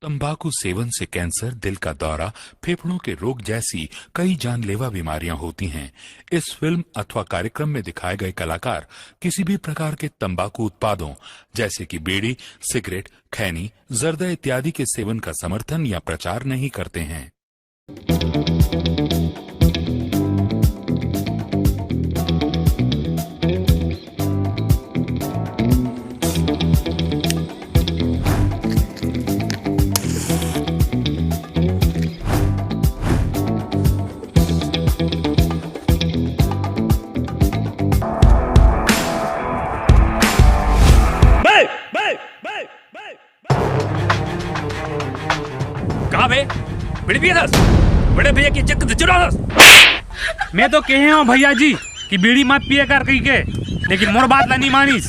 तंबाकू सेवन से कैंसर, दिल का दौरा, फेफड़ों के रोग जैसी कई जानलेवा बीमारियां होती हैं। इस फिल्म अथवा कार्यक्रम में दिखाए गए कलाकार किसी भी प्रकार के तंबाकू उत्पादों जैसे कि बीड़ी, सिगरेट, खैनी, जर्दा इत्यादि के सेवन का समर्थन या प्रचार नहीं करते हैं। कहा बे बीड़ी पिए दस बड़े भैया की इज्जत चुरा दस। मैं तो कहे हूँ भैया जी कि बीड़ी मत पिए कर कही के, लेकिन मोर बात नहीं मानीस।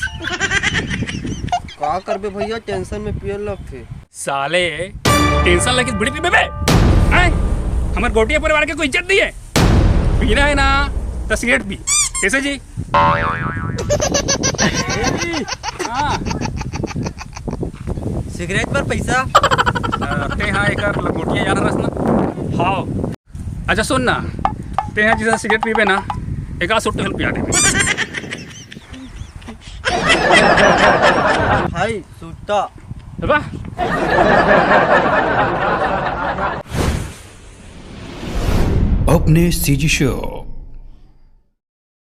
का करबे भैया, टेंशन में पिए लग थे। साले टेंशन लगी बीड़ी पी बे हमारे गोटिया परिवार के कोई इज्जत नहीं है। पीना है ना तो सिगरेट पी। कैसे जी? सिगरेट पर पैसा ते हाँ एक गोटिया यार रस ना। हाँ अच्छा सुन ना, ते हाँ जैसा सिगरेट पीबे ना एक आध सुट्टे पिया दे भाई सूटा वाह। अपने सीजी शो